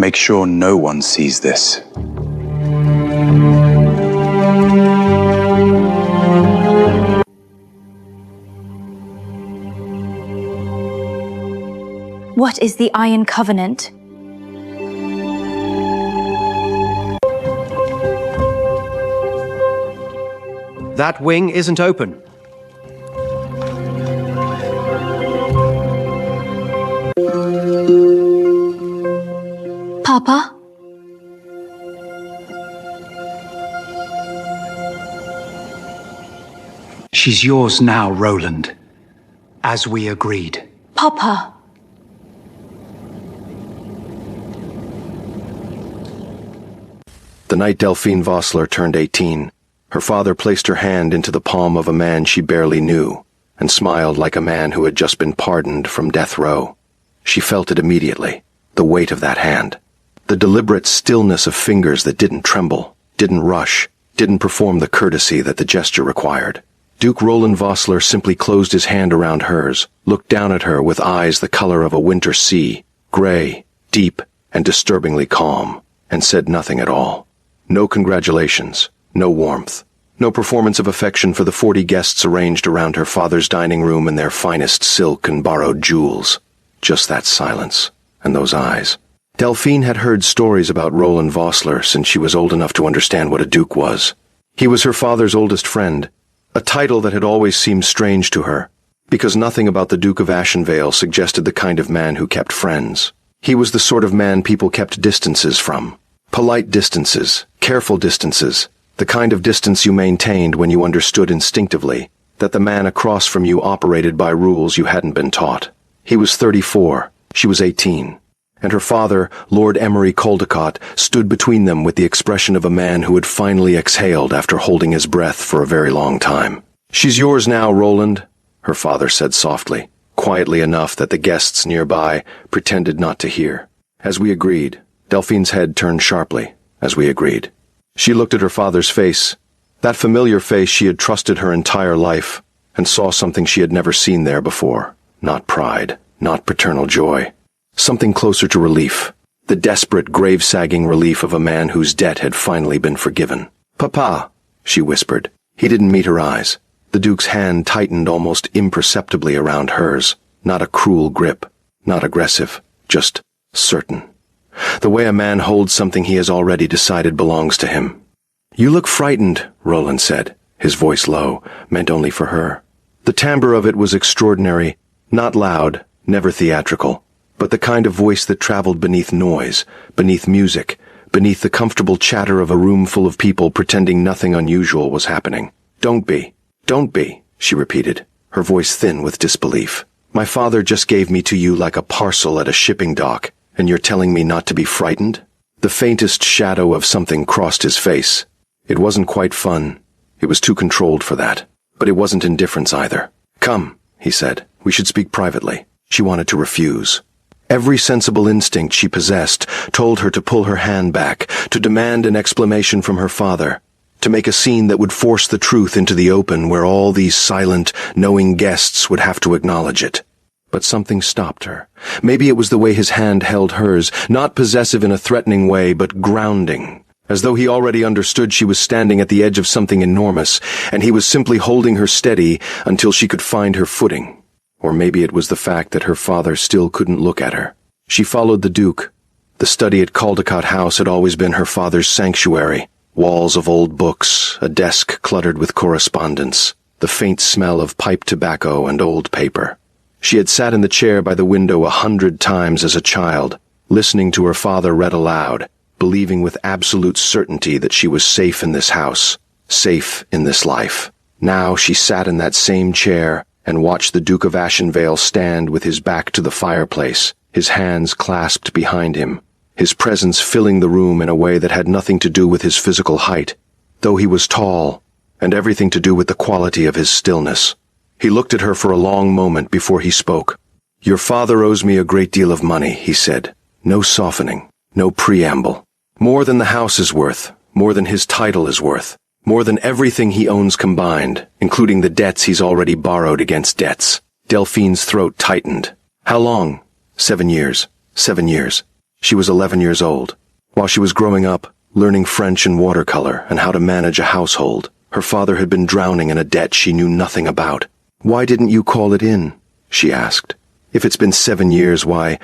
Make sure no one sees this. What is the Iron Covenant? That wing isn't open. Papa? She's yours now, Roland, as we agreed. Papa? The night Delphine Vossler turned 18, her father placed her hand into the palm of a man she barely knew, and smiled like a man who had just been pardoned from death row. She felt it immediately, the weight of that hand. The deliberate stillness of fingers that didn't tremble, didn't rush, didn't perform the courtesy that the gesture required. Duke Roland Vossler simply closed his hand around hers, looked down at her with eyes the color of a winter sea, gray, deep, and disturbingly calm, and said nothing at all. No congratulations, no warmth, no performance of affection for the 40 guests arranged around her father's dining room in their finest silk and borrowed jewels. Just that silence, and those eyes. Delphine had heard stories about Roland Vossler since she was old enough to understand what a duke was. He was her father's oldest friend, a title that had always seemed strange to her, because nothing about the Duke of Ashenvale suggested the kind of man who kept friends. He was the sort of man people kept distances from. Polite distances, careful distances, the kind of distance you maintained when you understood instinctively that the man across from you operated by rules you hadn't been taught. He was 34, she was 18, and her father, Lord Emery Caldecott, stood between them with the expression of a man who had finally exhaled after holding his breath for a very long time. "She's yours now, Roland," her father said softly, quietly enough that the guests nearby pretended not to hear. As we agreed. Delphine's head turned sharply, as we agreed. She looked at her father's face, that familiar face she had trusted her entire life, and saw something she had never seen there before. Not pride, not paternal joy. Something closer to relief, the desperate, grave-sagging relief of a man whose debt had finally been forgiven. "Papa," she whispered. He didn't meet her eyes. The Duke's hand tightened almost imperceptibly around hers, not a cruel grip, not aggressive, just certain. The way a man holds something he has already decided belongs to him. "You look frightened," Roland said, his voice low, meant only for her. The timbre of it was extraordinary, not loud, never theatrical, but the kind of voice that traveled beneath noise, beneath music, beneath the comfortable chatter of a room full of people pretending nothing unusual was happening. Don't be, she repeated, her voice thin with disbelief. "My father just gave me to you like a parcel at a shipping dock, and you're telling me not to be frightened?" The faintest shadow of something crossed his face. It wasn't quite fun. It was too controlled for that. But it wasn't indifference either. "Come," he said. "We should speak privately." She wanted to refuse. Every sensible instinct she possessed told her to pull her hand back, to demand an explanation from her father, to make a scene that would force the truth into the open where all these silent, knowing guests would have to acknowledge it. But something stopped her. Maybe it was the way his hand held hers, not possessive in a threatening way, but grounding, as though he already understood she was standing at the edge of something enormous, and he was simply holding her steady until she could find her footing. Or maybe it was the fact that her father still couldn't look at her. She followed the Duke. The study at Caldecott House had always been her father's sanctuary. Walls of old books, a desk cluttered with correspondence, the faint smell of pipe tobacco and old paper. She had sat in the chair by the window 100 times as a child, listening to her father read aloud, believing with absolute certainty that she was safe in this house, safe in this life. Now she sat in that same chair and watched the Duke of Ashenvale stand with his back to the fireplace, his hands clasped behind him, his presence filling the room in a way that had nothing to do with his physical height, though he was tall, and everything to do with the quality of his stillness. He looked at her for a long moment before he spoke. "Your father owes me a great deal of money," he said. No softening, no preamble. "More than the house is worth, more than his title is worth, more than everything he owns combined, including the debts he's already borrowed against debts." Delphine's throat tightened. "How long?" 7 years. 7 years. She was 11 years old. While she was growing up, learning French and watercolor and how to manage a household, her father had been drowning in a debt she knew nothing about. "Why didn't you call it in?" she asked. "If it's been 7 years, why?"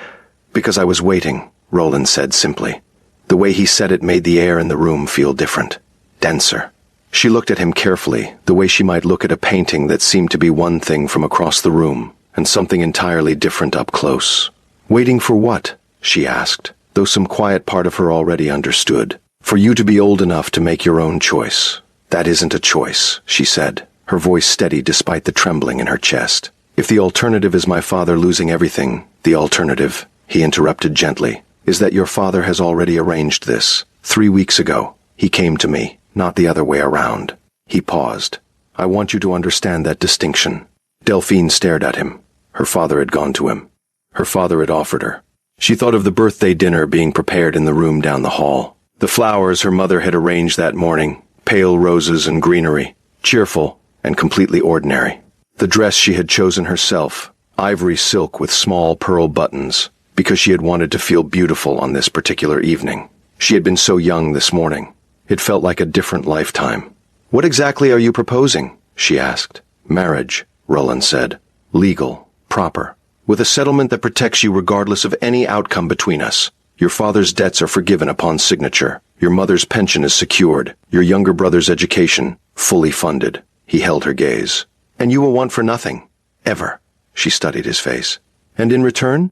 "Because I was waiting," Roland said simply. The way he said it made the air in the room feel different, denser. She looked at him carefully, the way she might look at a painting that seemed to be one thing from across the room, and something entirely different up close. "Waiting for what?" she asked, though some quiet part of her already understood. "For you to be old enough to make your own choice." "That isn't a choice," she said, her voice steady despite the trembling in her chest. "If the alternative is my father losing everything, the alternative," he interrupted gently, "is that your father has already arranged this. 3 weeks ago, he came to me, not the other way around." He paused. "I want you to understand that distinction." Delphine stared at him. Her father had gone to him. Her father had offered her. She thought of the birthday dinner being prepared in the room down the hall. The flowers her mother had arranged that morning, pale roses and greenery, cheerful and completely ordinary. The dress she had chosen herself, ivory silk with small pearl buttons, because she had wanted to feel beautiful on this particular evening. She had been so young this morning. It felt like a different lifetime. "What exactly are you proposing?" she asked. "Marriage," Roland said. "Legal, proper, with a settlement that protects you regardless of any outcome between us. Your father's debts are forgiven upon signature. Your mother's pension is secured. Your younger brother's education, fully funded." He held her gaze. "And you will want for nothing. Ever." She studied his face. "And in return?"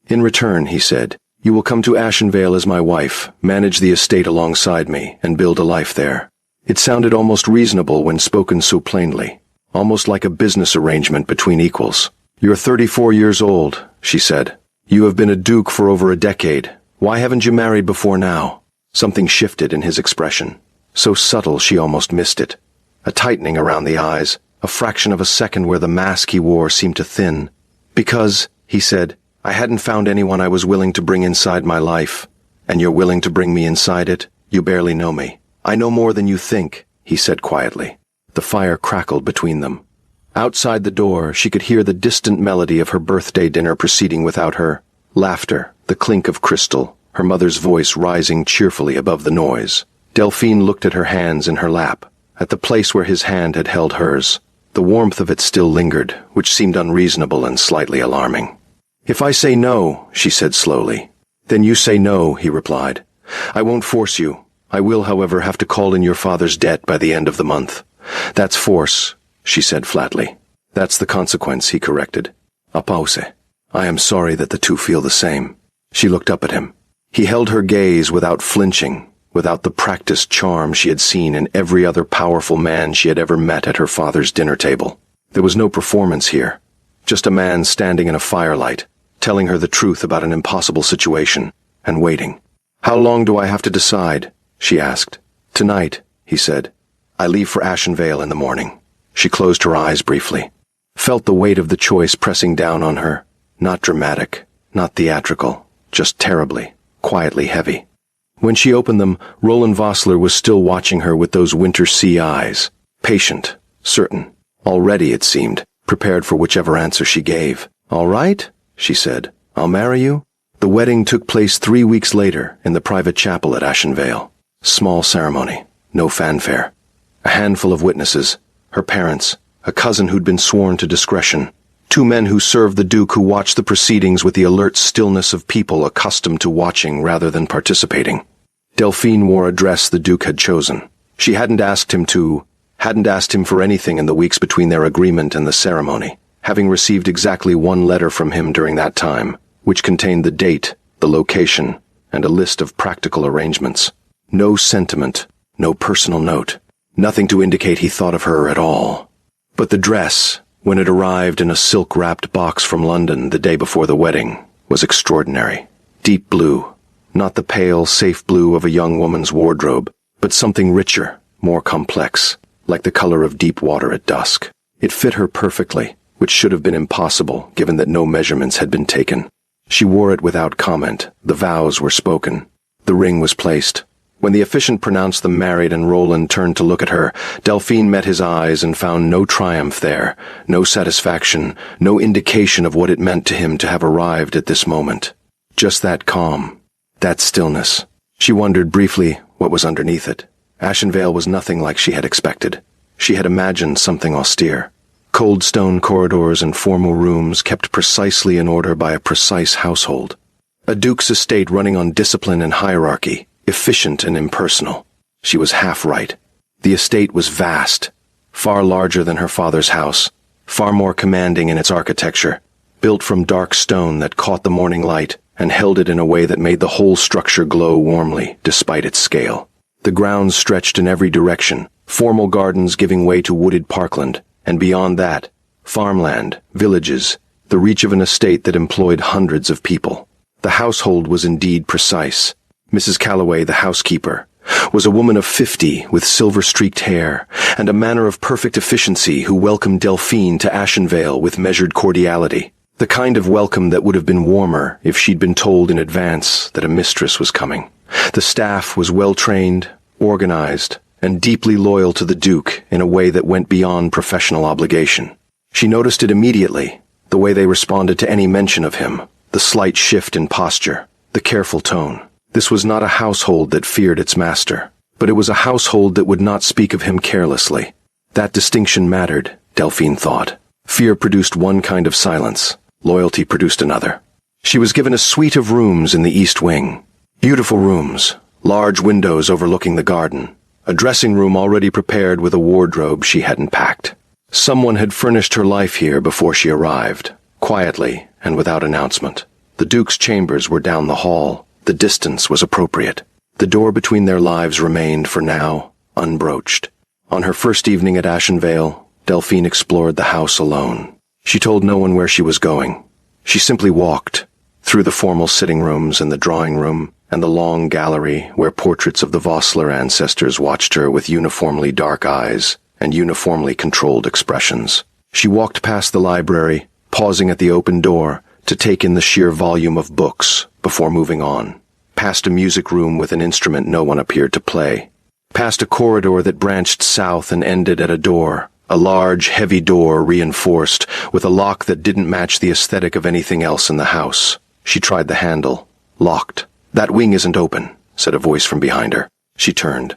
"In return," he said, "you will come to Ashenvale as my wife, manage the estate alongside me, and build a life there." It sounded almost reasonable when spoken so plainly, almost like a business arrangement between equals. "You're 34 years old," she said. "You have been a duke for over a decade. Why haven't you married before now?" Something shifted in his expression, so subtle she almost missed it. A tightening around the eyes, a fraction of a second where the mask he wore seemed to thin. "Because," he said, "I hadn't found anyone I was willing to bring inside my life. And you're willing to bring me inside it? You barely know me." "I know more than you think," he said quietly. The fire crackled between them. Outside the door, she could hear the distant melody of her birthday dinner proceeding without her. Laughter, the clink of crystal, her mother's voice rising cheerfully above the noise. Delphine looked at her hands in her lap, at the place where his hand had held hers. The warmth of it still lingered, which seemed unreasonable and slightly alarming. "If I say no," she said slowly. "Then you say no," he replied. "I won't force you. I will, however, have to call in your father's debt by the end of the month." "That's force," she said flatly. "That's the consequence," he corrected. "A pause. I am sorry that the two feel the same." She looked up at him. He held her gaze without flinching, without the practiced charm she had seen in every other powerful man she had ever met at her father's dinner table. There was no performance here, just a man standing in a firelight, telling her the truth about an impossible situation, and waiting. "How long do I have to decide?" she asked. "Tonight," he said. "I leave for Ashenvale in the morning." She closed her eyes briefly, felt the weight of the choice pressing down on her, not dramatic, not theatrical, just terribly, quietly heavy. When she opened them, Roland Vossler was still watching her with those winter sea eyes, patient, certain, already, it seemed, prepared for whichever answer she gave. "All right," she said, "I'll marry you." The wedding took place 3 weeks later in the private chapel at Ashenvale. Small ceremony, no fanfare. A handful of witnesses, her parents, a cousin who'd been sworn to discretion, 2 men who served the Duke who watched the proceedings with the alert stillness of people accustomed to watching rather than participating. Delphine wore a dress the Duke had chosen. She hadn't asked him for anything in the weeks between their agreement and the ceremony, having received exactly 1 letter from him during that time, which contained the date, the location, and a list of practical arrangements. No sentiment, no personal note, nothing to indicate he thought of her at all. But the dress, when it arrived in a silk-wrapped box from London the day before the wedding, was extraordinary. Deep blue, not the pale, safe blue of a young woman's wardrobe, but something richer, more complex, like the color of deep water at dusk. It fit her perfectly, which should have been impossible given that no measurements had been taken. She wore it without comment. The vows were spoken. The ring was placed. When the officiant pronounced them married and Roland turned to look at her, Delphine met his eyes and found no triumph there, no satisfaction, no indication of what it meant to him to have arrived at this moment. Just that calm, That stillness. She wondered briefly what was underneath it. Ashenvale was nothing like she had expected. She had imagined something austere. Cold stone corridors and formal rooms kept precisely in order by a precise household. A duke's estate running on discipline and hierarchy, efficient and impersonal. She was half right. The estate was vast, far larger than her father's house, far more commanding in its architecture, built from dark stone that caught the morning light and held it in a way that made the whole structure glow warmly, despite its scale. The grounds stretched in every direction, formal gardens giving way to wooded parkland, and beyond that, farmland, villages, the reach of an estate that employed hundreds of people. The household was indeed precise. Mrs. Calloway, the housekeeper, was a woman of 50 with silver-streaked hair and a manner of perfect efficiency who welcomed Delphine to Ashenvale with measured cordiality, the kind of welcome that would have been warmer if she'd been told in advance that a mistress was coming. The staff was well-trained, organized, and deeply loyal to the Duke in a way that went beyond professional obligation. She noticed it immediately, the way they responded to any mention of him, the slight shift in posture, the careful tone. This was not a household that feared its master, but it was a household that would not speak of him carelessly. That distinction mattered, Delphine thought. Fear produced one kind of silence. Loyalty produced another. She was given a suite of rooms in the East Wing. Beautiful rooms, large windows overlooking the garden, a dressing room already prepared with a wardrobe she hadn't packed. Someone had furnished her life here before she arrived, quietly and without announcement. The Duke's chambers were down the hall. The distance was appropriate. The door between their lives remained, for now, unbroached. On her first evening at Ashenvale, Delphine explored the house alone. She told no one where she was going. She simply walked, through the formal sitting rooms and the drawing room, and the long gallery where portraits of the Vossler ancestors watched her with uniformly dark eyes and uniformly controlled expressions. She walked past the library, pausing at the open door to take in the sheer volume of books before moving on, past a music room with an instrument no one appeared to play, past a corridor that branched south and ended at a door, a large, heavy door reinforced with a lock that didn't match the aesthetic of anything else in the house. She tried the handle. Locked. "That wing isn't open," said a voice from behind her. She turned.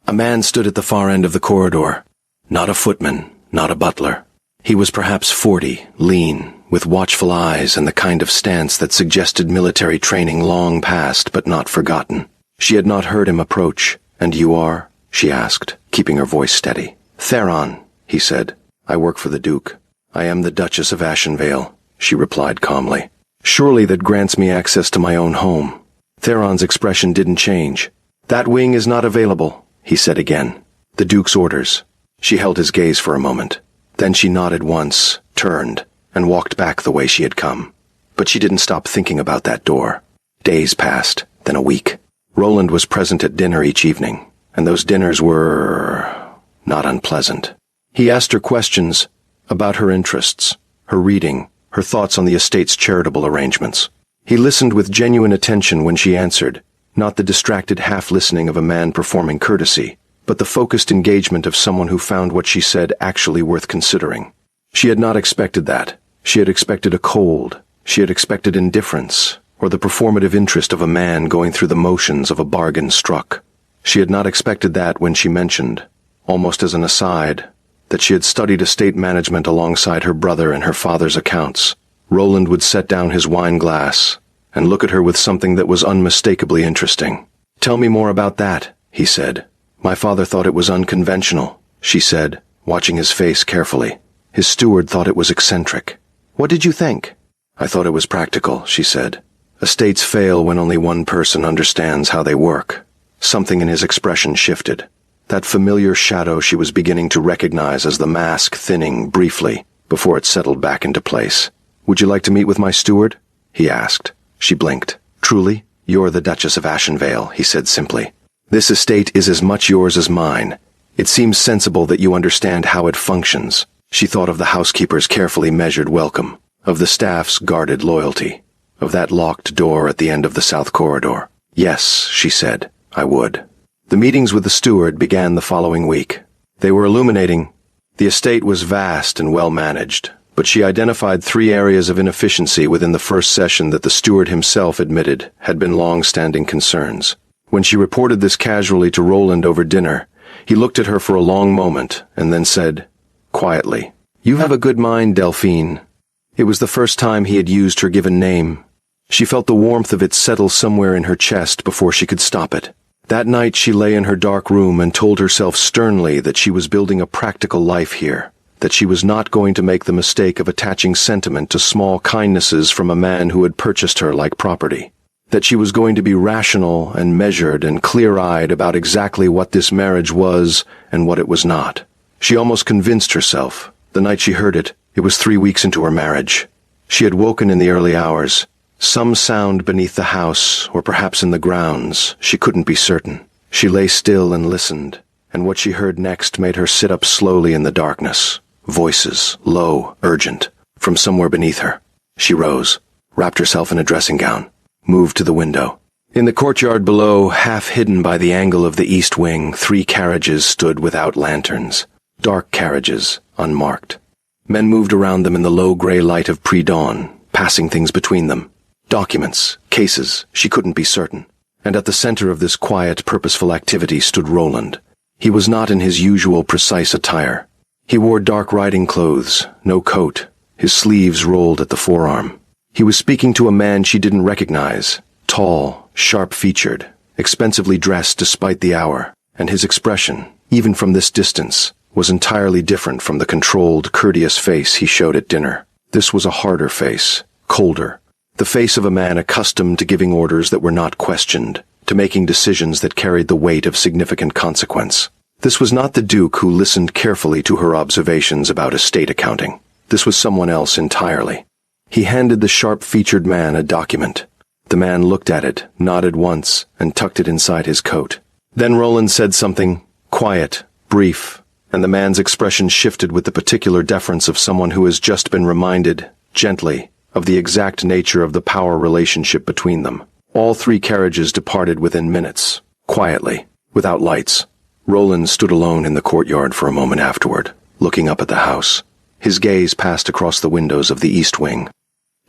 A man stood at the far end of the corridor. Not a footman, not a butler. He was perhaps 40, lean, with watchful eyes and the kind of stance that suggested military training long past but not forgotten. She had not heard him approach. "And you are?" she asked, keeping her voice steady. "Theron," he said. "I work for the Duke. I am the Duchess of Ashenvale," she replied calmly. "Surely that grants me access to my own home." Theron's expression didn't change. "That wing is not available," he said again. "The Duke's orders." She held his gaze for a moment. Then she nodded once, turned, and walked back the way she had come. But she didn't stop thinking about that door. Days passed, then a week. Roland was present at dinner each evening, and those dinners were not unpleasant. He asked her questions about her interests, her reading, her thoughts on the estate's charitable arrangements. He listened with genuine attention when she answered, not the distracted half-listening of a man performing courtesy, but the focused engagement of someone who found what she said actually worth considering. She had not expected that. She had expected a cold. She had expected indifference, or the performative interest of a man going through the motions of a bargain struck. She had not expected that when she mentioned, almost as an aside, that she had studied estate management alongside her brother in her father's accounts. Roland would set down his wine glass and look at her with something that was unmistakably interesting. "Tell me more about that," he said. "My father thought it was unconventional," she said, watching his face carefully. "His steward thought it was eccentric." "What did you think?" "I thought it was practical," she said. "Estates fail when only one person understands how they work." Something in his expression shifted. That familiar shadow she was beginning to recognize as the mask thinning briefly before it settled back into place. "Would you like to meet with my steward?" he asked. She blinked. "Truly? You're the Duchess of Ashenvale," he said simply. "This estate is as much yours as mine. It seems sensible that you understand how it functions." She thought of the housekeeper's carefully measured welcome, of the staff's guarded loyalty, of that locked door at the end of the south corridor. "Yes," she said, "I would." The meetings with the steward began the following week. They were illuminating. The estate was vast and well managed, but she identified 3 areas of inefficiency within the first session that the steward himself admitted had been long-standing concerns. When she reported this casually to Roland over dinner, he looked at her for a long moment and then said, quietly, "You have a good mind, Delphine." It was the first time he had used her given name. She felt the warmth of it settle somewhere in her chest before she could stop it. That night she lay in her dark room and told herself sternly that she was building a practical life here, that she was not going to make the mistake of attaching sentiment to small kindnesses from a man who had purchased her like property, that she was going to be rational and measured and clear-eyed about exactly what this marriage was and what it was not. She almost convinced herself. The night she heard it, it was 3 weeks into her marriage. She had woken in the early hours. Some sound beneath the house, or perhaps in the grounds, she couldn't be certain. She lay still and listened, and what she heard next made her sit up slowly in the darkness. Voices, low, urgent, from somewhere beneath her. She rose, wrapped herself in a dressing gown, moved to the window. In the courtyard below, half hidden by the angle of the east wing, 3 carriages stood without lanterns. Dark carriages, unmarked. Men moved around them in the low gray light of pre-dawn, passing things between them. Documents, cases, she couldn't be certain. And at the center of this quiet, purposeful activity stood Roland. He was not in his usual precise attire. He wore dark riding clothes, no coat, his sleeves rolled at the forearm. He was speaking to a man she didn't recognize, tall, sharp-featured, expensively dressed despite the hour, and his expression, even from this distance, was entirely different from the controlled, courteous face he showed at dinner. This was a harder face, colder. The face of a man accustomed to giving orders that were not questioned, to making decisions that carried the weight of significant consequence. This was not the Duke who listened carefully to her observations about estate accounting. This was someone else entirely. He handed the sharp-featured man a document. The man looked at it, nodded once, and tucked it inside his coat. Then Roland said something, quiet, brief, and the man's expression shifted with the particular deference of someone who has just been reminded, gently, of the exact nature of the power relationship between them. All 3 carriages departed within minutes, quietly, without lights. Roland stood alone in the courtyard for a moment afterward, looking up at the house. His gaze passed across the windows of the east wing.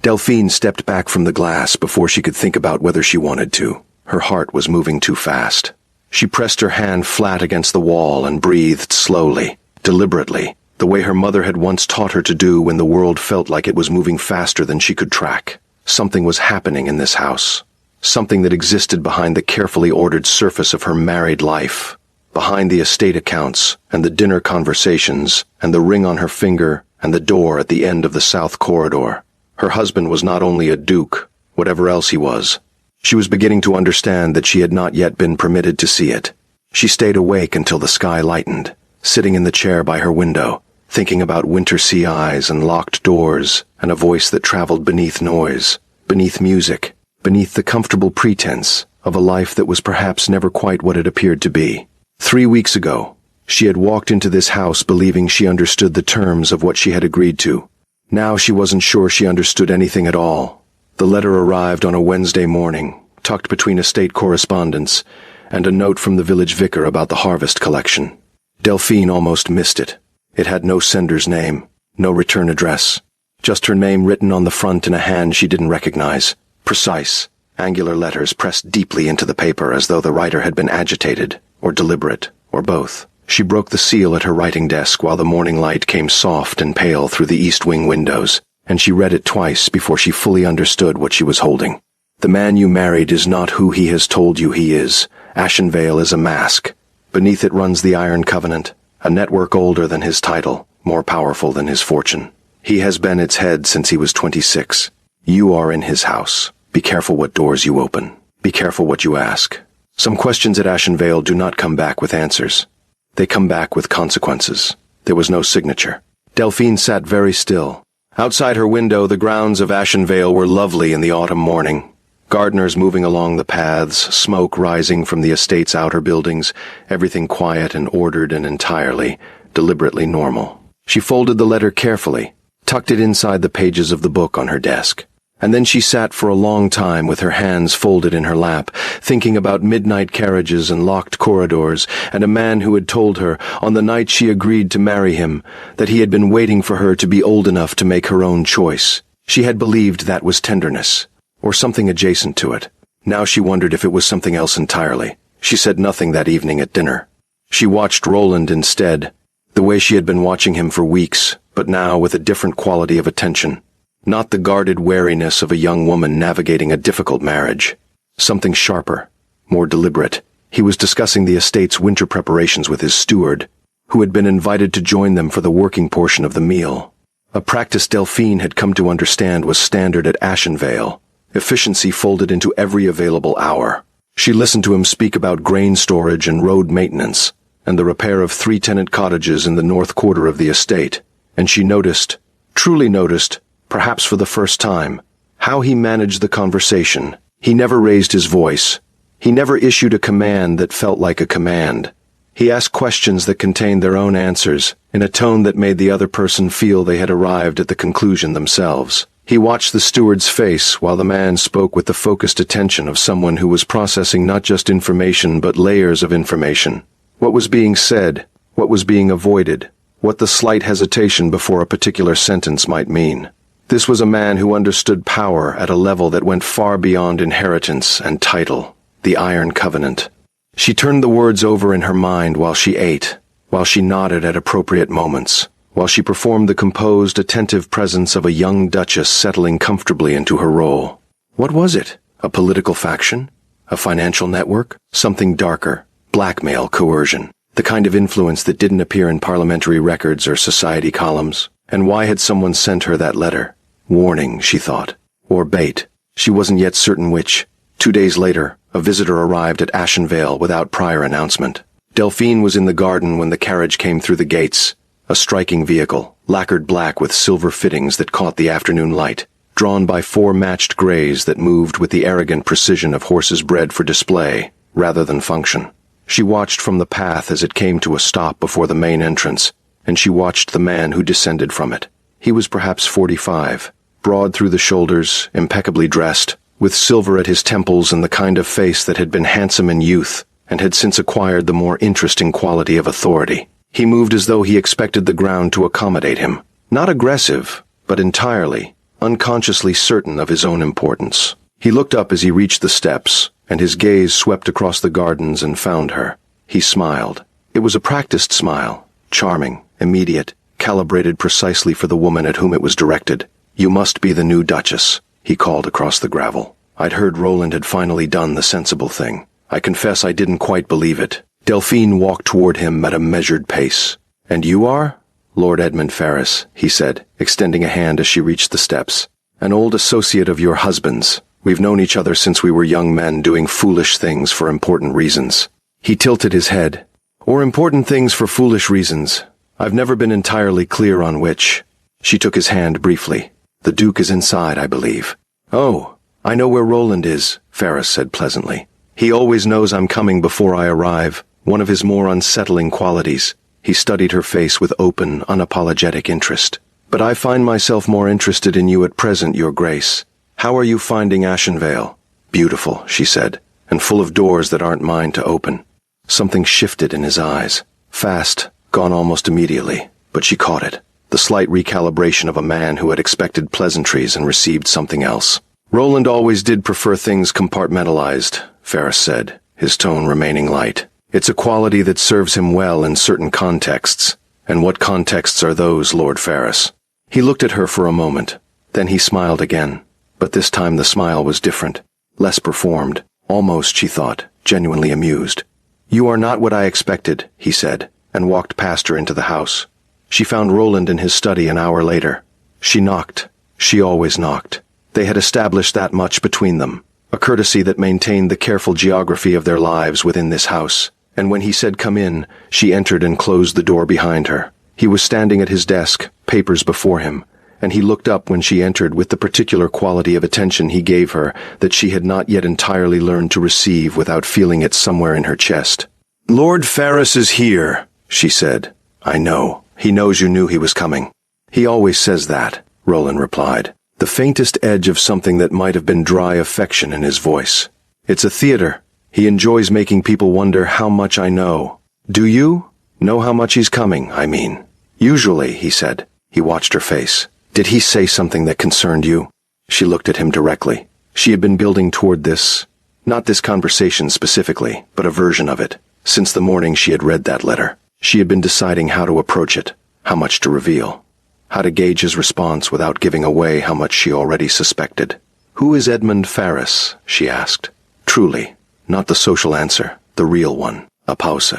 Delphine stepped back from the glass before she could think about whether she wanted to. Her heart was moving too fast. She pressed her hand flat against the wall and breathed slowly, deliberately, the way her mother had once taught her to do when the world felt like it was moving faster than she could track. Something was happening in this house. Something that existed behind the carefully ordered surface of her married life. Behind the estate accounts, and the dinner conversations, and the ring on her finger, and the door at the end of the south corridor. Her husband was not only a duke, whatever else he was. She was beginning to understand that she had not yet been permitted to see it. She stayed awake until the sky lightened, sitting in the chair by her window, thinking about winter sea eyes and locked doors, and a voice that traveled beneath noise, beneath music, beneath the comfortable pretense of a life that was perhaps never quite what it appeared to be. 3 weeks ago, she had walked into this house believing she understood the terms of what she had agreed to. Now she wasn't sure she understood anything at all. The letter arrived on a Wednesday morning, tucked between estate correspondence, and a note from the village vicar about the harvest collection. Delphine almost missed it. It had no sender's name, no return address, just her name written on the front in a hand she didn't recognize. Precise, angular letters pressed deeply into the paper as though the writer had been agitated, or deliberate, or both. She broke the seal at her writing desk while the morning light came soft and pale through the east wing windows, and she read it twice before she fully understood what she was holding. The man you married is not who he has told you he is. Ashenvale is a mask. Beneath it runs the Iron Covenant, a network older than his title, more powerful than his fortune. He has been its head since he was 26. You are in his house. Be careful what doors you open. Be careful what you ask. Some questions at Ashenvale do not come back with answers. They come back with consequences. There was no signature. Delphine sat very still. Outside her window, the grounds of Ashenvale were lovely in the autumn morning. Gardeners moving along the paths, smoke rising from the estate's outer buildings, everything quiet and ordered and entirely, deliberately normal. She folded the letter carefully, tucked it inside the pages of the book on her desk. And then she sat for a long time with her hands folded in her lap, thinking about midnight carriages and locked corridors, and a man who had told her, on the night she agreed to marry him, that he had been waiting for her to be old enough to make her own choice. She had believed that was tenderness, or something adjacent to it. Now she wondered if it was something else entirely. She said nothing that evening at dinner. She watched Roland instead, the way she had been watching him for weeks, but now with a different quality of attention. Not the guarded wariness of a young woman navigating a difficult marriage. Something sharper, more deliberate. He was discussing the estate's winter preparations with his steward, who had been invited to join them for the working portion of the meal. A practice Delphine had come to understand was standard at Ashenvale. Efficiency folded into every available hour. She listened to him speak about grain storage and road maintenance, and the repair of 3 tenant cottages in the north quarter of the estate, and she noticed, truly noticed, perhaps for the first time, how he managed the conversation. He never raised his voice. He never issued a command that felt like a command. He asked questions that contained their own answers, in a tone that made the other person feel they had arrived at the conclusion themselves. He watched the steward's face while the man spoke with the focused attention of someone who was processing not just information but layers of information. What was being said, what was being avoided, what the slight hesitation before a particular sentence might mean. This was a man who understood power at a level that went far beyond inheritance and title, the Iron Covenant. She turned the words over in her mind while she ate, while she nodded at appropriate moments, while she performed the composed, attentive presence of a young duchess settling comfortably into her role. What was it? A political faction? A financial network? Something darker? Blackmail, coercion? The kind of influence that didn't appear in parliamentary records or society columns? And why had someone sent her that letter? Warning, she thought. Or bait. She wasn't yet certain which. 2 days later, a visitor arrived at Ashenvale without prior announcement. Delphine was in the garden when the carriage came through the gates. A striking vehicle, lacquered black with silver fittings that caught the afternoon light, drawn by 4 matched greys that moved with the arrogant precision of horses bred for display, rather than function. She watched from the path as it came to a stop before the main entrance, and she watched the man who descended from it. He was perhaps 45, broad through the shoulders, impeccably dressed, with silver at his temples and the kind of face that had been handsome in youth and had since acquired the more interesting quality of authority. He moved as though he expected the ground to accommodate him. Not aggressive, but entirely, unconsciously certain of his own importance. He looked up as he reached the steps, and his gaze swept across the gardens and found her. He smiled. It was a practiced smile, charming, immediate, calibrated precisely for the woman at whom it was directed. "You must be the new Duchess," he called across the gravel. I'd heard Roland had finally done the sensible thing. I confess I didn't quite believe it. Delphine walked toward him at a measured pace. "And you are?" "Lord Edmund Ferris," he said, extending a hand as she reached the steps. "An old associate of your husband's. We've known each other since we were young men doing foolish things for important reasons." He tilted his head. "Or important things for foolish reasons. I've never been entirely clear on which." She took his hand briefly. "The Duke is inside, I believe." "Oh, I know where Roland is," Ferris said pleasantly. "He always knows I'm coming before I arrive, one of his more unsettling qualities." He studied her face with open, unapologetic interest. "But I find myself more interested in you at present, Your Grace. How are you finding Ashenvale?" "Beautiful," she said, "and full of doors that aren't mine to open." Something shifted in his eyes. Fast, gone almost immediately, but she caught it. The slight recalibration of a man who had expected pleasantries and received something else. "Roland always did prefer things compartmentalized," Ferris said, his tone remaining light. "It's a quality that serves him well in certain contexts. And what contexts are those, Lord Ferris?" He looked at her for a moment. Then he smiled again. But this time the smile was different, less performed, almost, she thought, genuinely amused. "You are not what I expected," he said, and walked past her into the house. She found Roland in his study an hour later. She knocked. She always knocked. They had established that much between them, a courtesy that maintained the careful geography of their lives within this house. And when he said come in, she entered and closed the door behind her. He was standing at his desk, papers before him, and he looked up when she entered with the particular quality of attention he gave her that she had not yet entirely learned to receive without feeling it somewhere in her chest. "Lord Ferris is here," she said. "I know. He knows you knew he was coming." "He always says that," Roland replied. the faintest edge of something that might have been dry affection in his voice. It's a theater. He enjoys making people wonder how much I know. Do you? Know how much he's coming, I mean. Usually, he said. He watched her face. Did he say something that concerned you? She looked at him directly. She had been building toward this, not this conversation specifically, but a version of it. Since the morning she had read that letter, she had been deciding how to approach it, how much to reveal, how to gauge his response without giving away how much she already suspected. Who is Edmund Ferris? She asked. Truly, not the social answer, the real one, a pause.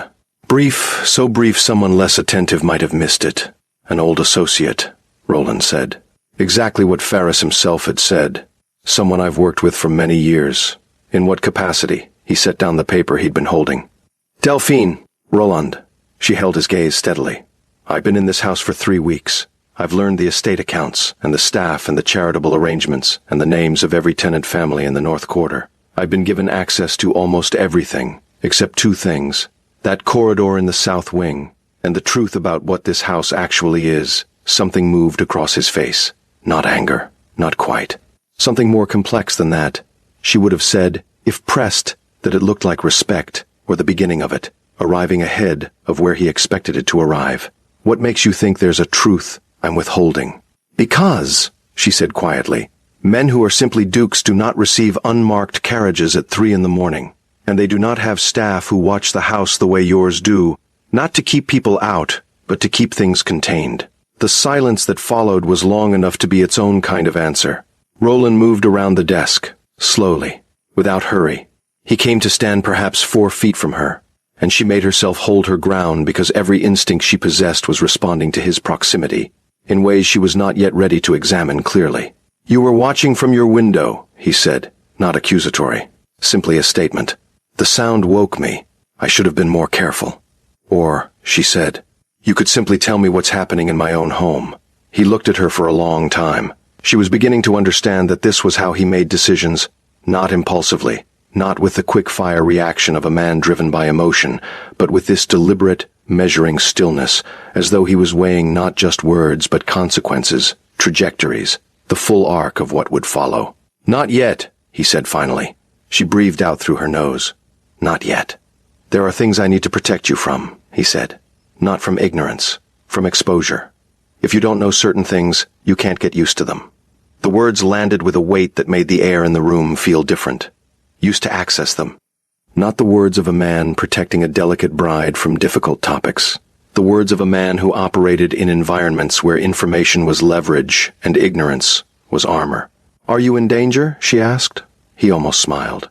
Brief, so brief someone less attentive might have missed it. An old associate, Roland said. Exactly what Ferris himself had said. Someone I've worked with for many years. In what capacity? He set down the paper he'd been holding. Delphine, Roland. She held his gaze steadily. I've been in this house for 3 weeks. I've learned the estate accounts, and the staff, and the charitable arrangements, and the names of every tenant family in the North Quarter. I've been given access to almost everything, except 2 things. That corridor in the south wing, and the truth about what this house actually is. Something moved across his face. Not anger. Not quite. Something more complex than that. She would have said, if pressed, that it looked like respect, or the beginning of it, arriving ahead of where he expected it to arrive. What makes you think there's a truth I'm withholding? Because, she said quietly, men who are simply dukes do not receive unmarked carriages at 3 in the morning, and they do not have staff who watch the house the way yours do, not to keep people out, but to keep things contained. The silence that followed was long enough to be its own kind of answer. Roland moved around the desk, slowly, without hurry. He came to stand perhaps 4 feet from her, and she made herself hold her ground because every instinct she possessed was responding to his proximity, in ways she was not yet ready to examine clearly. You were watching from your window, he said, not accusatory, simply a statement. The sound woke me. I should have been more careful. Or, she said, you could simply tell me what's happening in my own home. He looked at her for a long time. She was beginning to understand that this was how he made decisions, not impulsively, not with the quick-fire reaction of a man driven by emotion, but with this deliberate, measuring stillness, as though he was weighing not just words but consequences, trajectories, the full arc of what would follow. Not yet, he said finally. She breathed out through her nose. Not yet. There are things I need to protect you from, he said. Not from ignorance, from exposure. If you don't know certain things, you can't get used to them. The words landed with a weight that made the air in the room feel different. Used to access them. Not the words of a man protecting a delicate bride from difficult topics. The words of a man who operated in environments where information was leverage and ignorance was armor. Are you in danger? She asked. He almost smiled.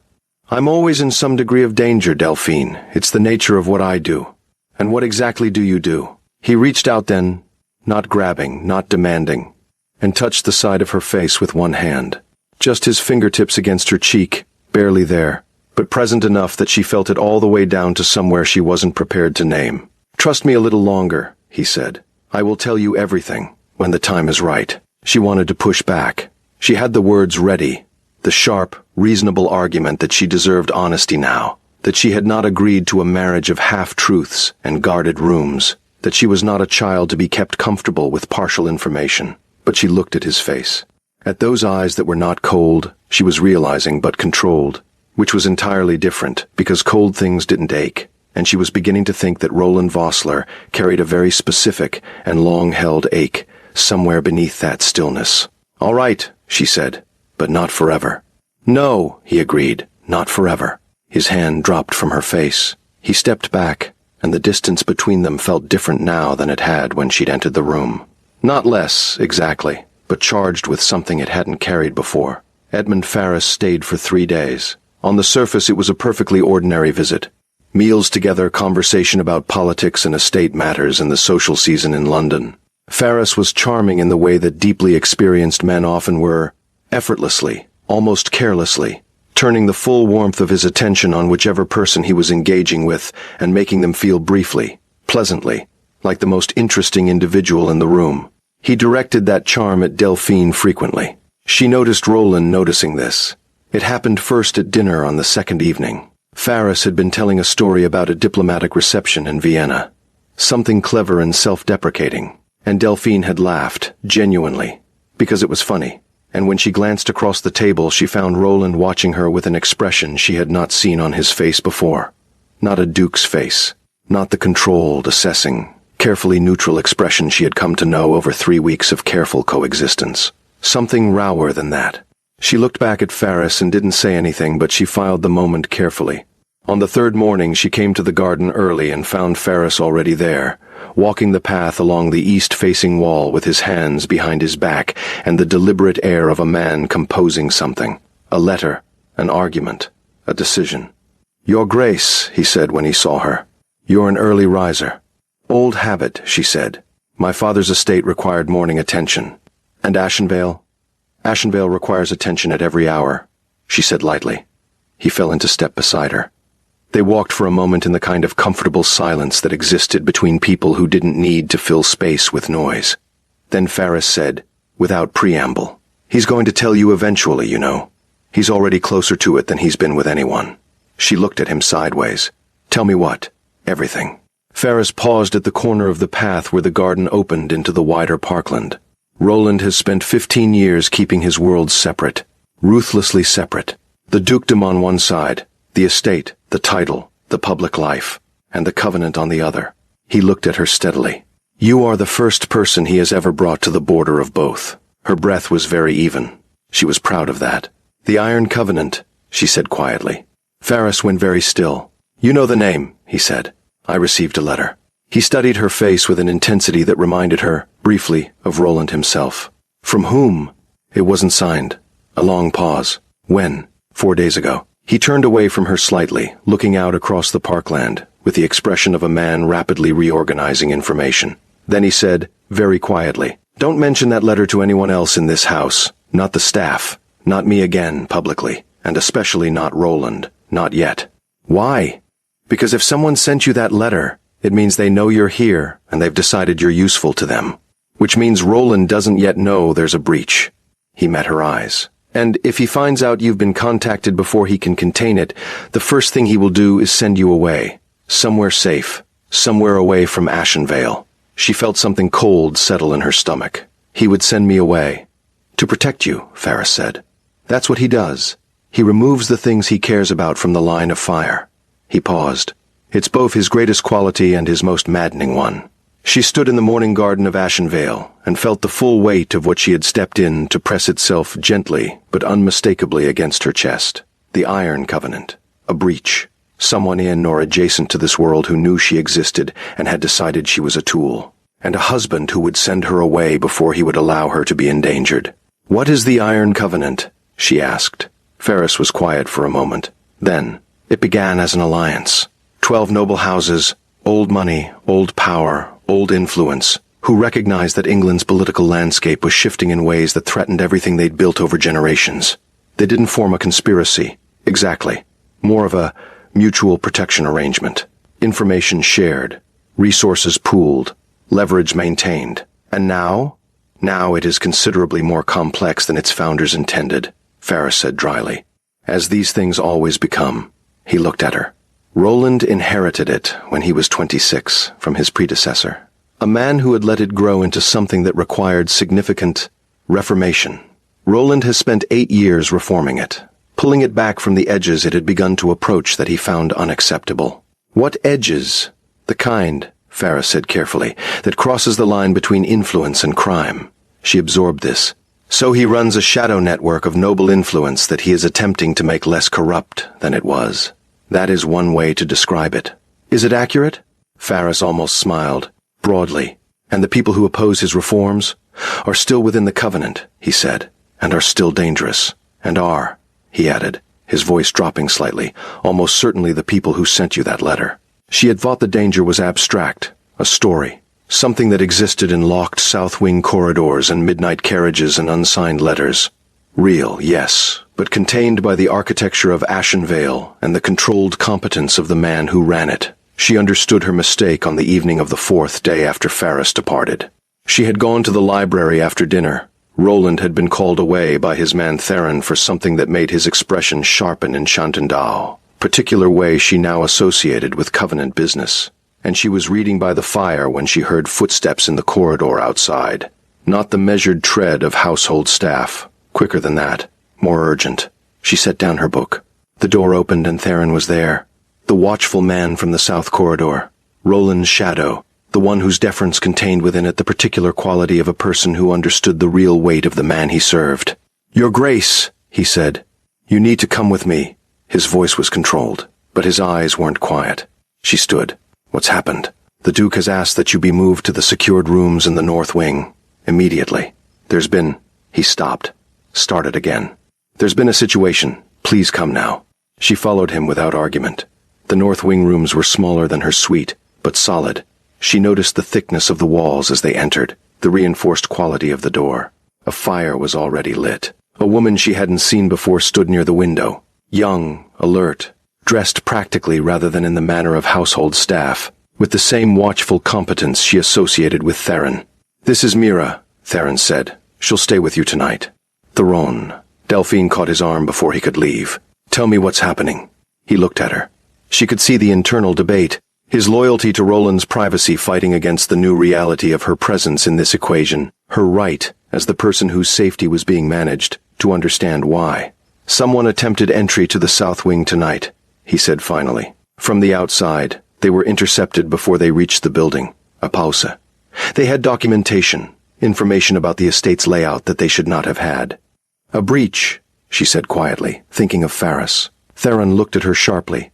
I'm always in some degree of danger, Delphine. It's the nature of what I do. And what exactly do you do? He reached out then, not grabbing, not demanding, and touched the side of her face with one hand. Just his fingertips against her cheek, barely there, but present enough that she felt it all the way down to somewhere she wasn't prepared to name. Trust me a little longer, he said. I will tell you everything, when the time is right. She wanted to push back. She had the words ready, the sharp, reasonable argument that she deserved honesty now, that she had not agreed to a marriage of half-truths and guarded rooms, that she was not a child to be kept comfortable with partial information. But she looked at his face. At those eyes that were not cold, she was realizing but controlled, which was entirely different, because cold things didn't ache, and she was beginning to think that Roland Vossler carried a very specific and long-held ache somewhere beneath that stillness. All right, she said, but not forever. No, he agreed, not forever. His hand dropped from her face. He stepped back, and the distance between them felt different now than it had when she'd entered the room. Not less, exactly, but charged with something it hadn't carried before. Edmund Ferris stayed for 3 days. On the surface, it was a perfectly ordinary visit. Meals together, conversation about politics and estate matters and the social season in London. Ferris was charming in the way that deeply experienced men often were, effortlessly, almost carelessly, turning the full warmth of his attention on whichever person he was engaging with and making them feel briefly, pleasantly, like the most interesting individual in the room. He directed that charm at Delphine frequently. She noticed Roland noticing this. It happened first at dinner on the second evening. Ferris had been telling a story about a diplomatic reception in Vienna. Something clever and self-deprecating. And Delphine had laughed, genuinely, because it was funny. and when she glanced across the table, she found Roland watching her with an expression she had not seen on his face before. Not a duke's face, not the controlled, assessing, carefully neutral expression she had come to know over 3 weeks of careful coexistence. Something rower than that. She looked back at Ferris and didn't say anything, but she filed the moment carefully. On the third morning, she came to the garden early and found Ferris already there, walking the path along the east-facing wall with his hands behind his back and the deliberate air of a man composing something. A letter, an argument, a decision. "Your Grace," he said when he saw her. "You're an early riser." "Old habit," she said. "My father's estate required morning attention." "And Ashenvale?" "Ashenvale requires attention at every hour," she said lightly. He fell into step beside her. They walked for a moment in the kind of comfortable silence that existed between people who didn't need to fill space with noise. Then Ferris said, without preamble, "He's going to tell you eventually, you know. He's already closer to it than he's been with anyone." She looked at him sideways. "Tell me what?" "Everything." Ferris paused at the corner of the path where the garden opened into the wider parkland. Roland has spent 15 years keeping his worlds separate, ruthlessly separate. The dukedom on one side, the estate, the title, the public life, and the covenant on the other. He looked at her steadily. "You are the first person he has ever brought to the border of both." Her breath was very even. She was proud of that. "The Iron Covenant," she said quietly. Ferris went very still. "You know the name," he said. "I received a letter." He studied her face with an intensity that reminded her, briefly, of Roland himself. "From whom?" "It wasn't signed." A long pause. "When?" 4 days ago." He turned away from her slightly, looking out across the parkland, with the expression of a man rapidly reorganizing information. Then he said, very quietly, "Don't mention that letter to anyone else in this house. Not the staff. Not me again, publicly. And especially not Roland. Not yet." "Why?" "Because if someone sent you that letter, it means they know you're here, and they've decided you're useful to them. Which means Roland doesn't yet know there's a breach." He met her eyes. "And if he finds out you've been contacted before he can contain it, the first thing he will do is send you away. Somewhere safe. Somewhere away from Ashenvale." She felt something cold settle in her stomach. "He would send me away." "To protect you," Ferris said. "That's what he does. He removes the things he cares about from the line of fire." He paused. "It's both his greatest quality and his most maddening one." She stood in the morning garden of Ashenvale and felt the full weight of what she had stepped in to press itself gently but unmistakably against her chest. The Iron Covenant. A breach. Someone in or adjacent to this world who knew she existed and had decided she was a tool. And a husband who would send her away before he would allow her to be endangered. "What is the Iron Covenant?" she asked. Ferris was quiet for a moment. Then, "It began as an alliance. 12 noble houses, old money, old power, old influence, who recognized that England's political landscape was shifting in ways that threatened everything they'd built over generations. They didn't form a conspiracy, exactly. More of a mutual protection arrangement. Information shared, resources pooled, leverage maintained. And now? Now it is considerably more complex than its founders intended," Ferris said dryly. "As these things always become." He looked at her. "Roland inherited it when he was 26 from his predecessor. A man who had let it grow into something that required significant reformation. Roland has spent 8 years reforming it, pulling it back from the edges it had begun to approach that he found unacceptable." "What edges?" "The kind," Ferris said carefully, "that crosses the line between influence and crime." She absorbed this. "So he runs a shadow network of noble influence that he is attempting to make less corrupt than it was. That is one way to describe it. Is it accurate?" Ferris almost smiled, broadly. "And the people who oppose his reforms are still within the covenant," he said, "and are still dangerous. And are," he added, his voice dropping slightly, "almost certainly the people who sent you that letter." She had thought the danger was abstract, a story, something that existed in locked south wing corridors and midnight carriages and unsigned letters. Real, yes, but contained by the architecture of Ashenvale and the controlled competence of the man who ran it. She understood her mistake on the evening of the 4th day after Ferris departed. She had gone to the library after dinner. Roland had been called away by his man Theron for something that made his expression sharpen in Chantandao, particular way she now associated with Covenant business. And she was reading by the fire when she heard footsteps in the corridor outside. Not the measured tread of household staff, Quicker than that. More urgent. She set down her book. The door opened and Theron was there. The watchful man from the south corridor. Roland's shadow. The one whose deference contained within it the particular quality of a person who understood the real weight of the man he served. "Your Grace," he said, "you need to come with me." His voice was controlled, but his eyes weren't quiet. She stood. "What's happened?" "The Duke has asked that you be moved to the secured rooms in the north wing. Immediately. There's been—" He stopped. Started again. "There's been a situation. Please come now." She followed him without argument. The north wing rooms were smaller than her suite, but solid. She noticed the thickness of the walls as they entered, the reinforced quality of the door. A fire was already lit. A woman she hadn't seen before stood near the window. Young, alert, dressed practically rather than in the manner of household staff, with the same watchful competence she associated with Theron. "This is Mira," Theron said. "She'll stay with you tonight." Theron. Delphine caught his arm before he could leave. "Tell me what's happening." He looked at her. She could see the internal debate, his loyalty to Roland's privacy fighting against the new reality of her presence in this equation, her right, as the person whose safety was being managed, to understand why. "Someone attempted entry to the south wing tonight," he said finally. From the outside, they were intercepted before they reached the building. A pause. They had documentation, information about the estate's layout that they should not have had. "A breach," she said quietly, thinking of Ferris. Theron looked at her sharply.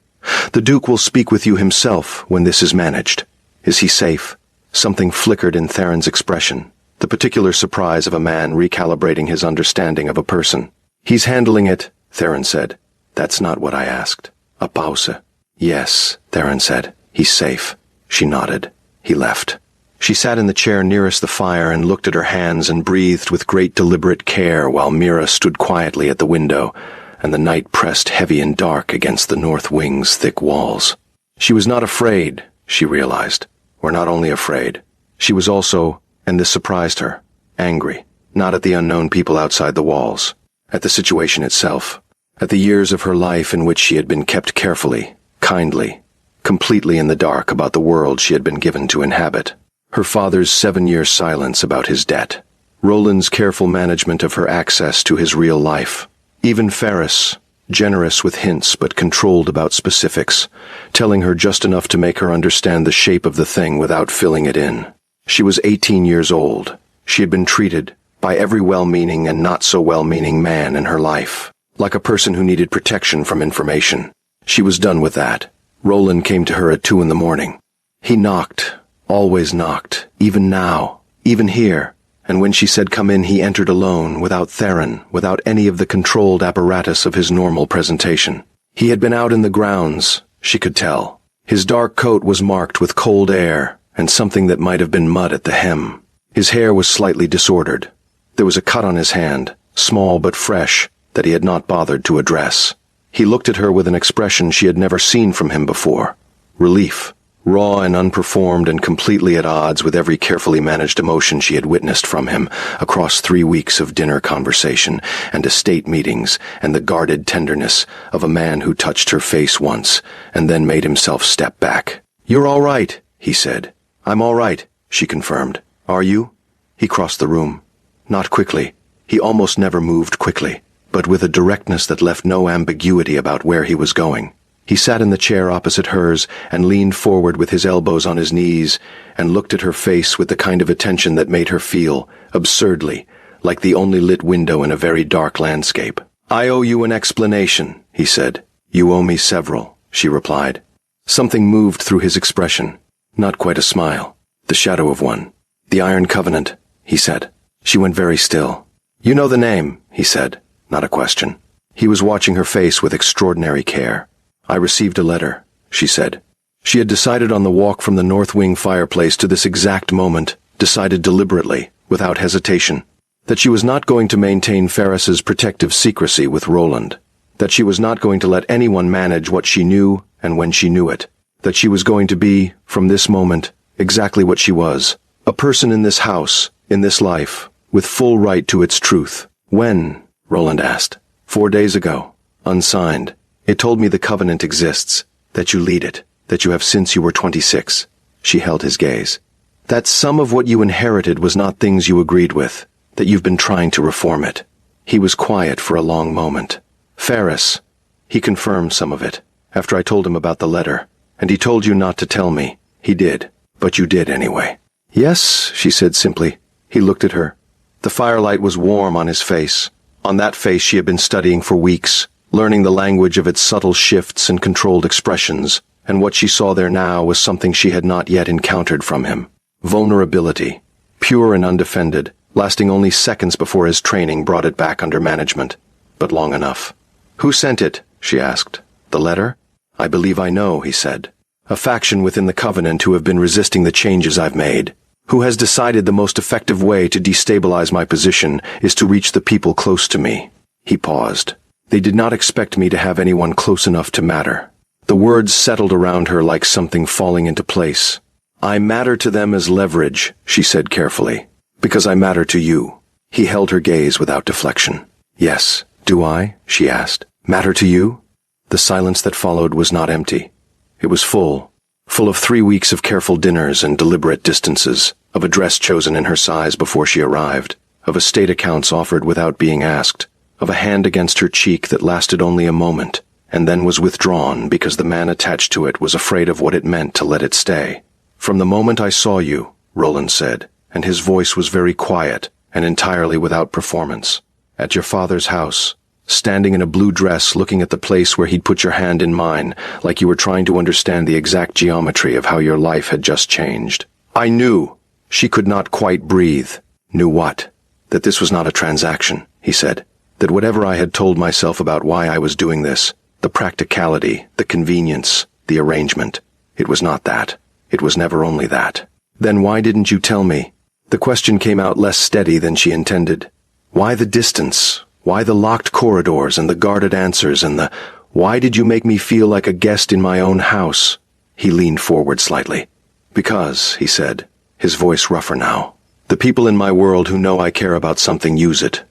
"The Duke will speak with you himself when this is managed. Is he safe?" Something flickered in Theron's expression, the particular surprise of a man recalibrating his understanding of a person. "He's handling it," Theron said. "That's not what I asked." A pause. "Yes," Theron said. "He's safe." She nodded. He left. She sat in the chair nearest the fire and looked at her hands and breathed with great deliberate care while Mira stood quietly at the window, and the night pressed heavy and dark against the north wing's thick walls. She was not afraid, she realized. Or not only afraid. She was also, and this surprised her, angry, not at the unknown people outside the walls, at the situation itself, at the years of her life in which she had been kept carefully, kindly, completely in the dark about the world she had been given to inhabit. Her father's 7-year silence about his debt. Roland's careful management of her access to his real life. Even Ferris, generous with hints but controlled about specifics, telling her just enough to make her understand the shape of the thing without filling it in. She was 18 years old. She had been treated, by every well-meaning and not-so-well-meaning man in her life, like a person who needed protection from information. She was done with that. Roland came to her at 2 a.m. He knocked. Always knocked, even now, even here, and when she said come in he entered alone, without Theron, without any of the controlled apparatus of his normal presentation. He had been out in the grounds, she could tell. His dark coat was marked with cold air, and something that might have been mud at the hem. His hair was slightly disordered. There was a cut on his hand, small but fresh, that he had not bothered to address. He looked at her with an expression she had never seen from him before. Relief. Raw and unperformed and completely at odds with every carefully managed emotion she had witnessed from him across 3 weeks of dinner conversation and estate meetings and the guarded tenderness of a man who touched her face once and then made himself step back. "You're all right," he said. "I'm all right," she confirmed. "Are you?" He crossed the room. Not quickly. He almost never moved quickly, but with a directness that left no ambiguity about where he was going. He sat in the chair opposite hers and leaned forward with his elbows on his knees and looked at her face with the kind of attention that made her feel, absurdly, like the only lit window in a very dark landscape. "I owe you an explanation," he said. "You owe me several," she replied. Something moved through his expression. Not quite a smile. The shadow of one. "The Iron Covenant," he said. She went very still. "You know the name," he said. Not a question. He was watching her face with extraordinary care. "I received a letter," she said. She had decided on the walk from the north wing fireplace to this exact moment, decided deliberately, without hesitation, that she was not going to maintain Ferris's protective secrecy with Roland, that she was not going to let anyone manage what she knew and when she knew it, that she was going to be, from this moment, exactly what she was, a person in this house, in this life, with full right to its truth. "When?" Roland asked. 4 days ago. Unsigned. It told me the covenant exists, that you lead it, that you have since you were 26. She held his gaze. That some of what you inherited was not things you agreed with, that you've been trying to reform it. He was quiet for a long moment. Ferris. He confirmed some of it, after I told him about the letter. And he told you not to tell me. He did. But you did anyway. Yes, she said simply. He looked at her. The firelight was warm on his face. On that face she had been studying for weeks, learning the language of its subtle shifts and controlled expressions, and what she saw there now was something she had not yet encountered from him. Vulnerability. Pure and undefended, lasting only seconds before his training brought it back under management. But long enough. Who sent it? She asked. The letter? I believe I know, he said. A faction within the Covenant who have been resisting the changes I've made. Who has decided the most effective way to destabilize my position is to reach the people close to me. He paused. They did not expect me to have anyone close enough to matter. The words settled around her like something falling into place. I matter to them as leverage, she said carefully. Because I matter to you. He held her gaze without deflection. Yes, do I? She asked. Matter to you? The silence that followed was not empty. It was full of 3 weeks of careful dinners and deliberate distances, of a dress chosen in her size before she arrived, of estate accounts offered without being asked, of a hand against her cheek that lasted only a moment, and then was withdrawn because the man attached to it was afraid of what it meant to let it stay. From the moment I saw you, Roland said, and his voice was very quiet and entirely without performance, at your father's house, standing in a blue dress looking at the place where he'd put your hand in mine, like you were trying to understand the exact geometry of how your life had just changed. I knew. She could not quite breathe. Knew what? That this was not a transaction, he said. That whatever I had told myself about why I was doing this, the practicality, the convenience, the arrangement, it was not that. It was never only that. Then why didn't you tell me? The question came out less steady than she intended. Why the distance? Why the locked corridors and the guarded answers and why did you make me feel like a guest in my own house? He leaned forward slightly. Because, he said, his voice rougher now, the people in my world who know I care about something use it.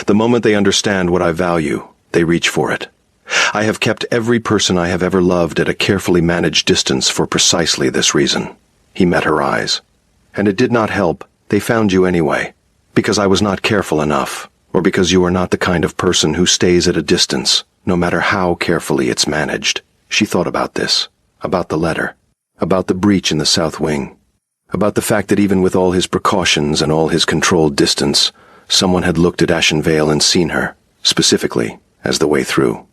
The moment they understand what I value, they reach for it. I have kept every person I have ever loved at a carefully managed distance for precisely this reason. He met her eyes. And it did not help. They found you anyway. Because I was not careful enough. Or because you are not the kind of person who stays at a distance, no matter how carefully it's managed. She thought about this. About the letter. About the breach in the south wing. About the fact that even with all his precautions and all his controlled distance, someone had looked at Ashenvale and seen her, specifically, as the way through.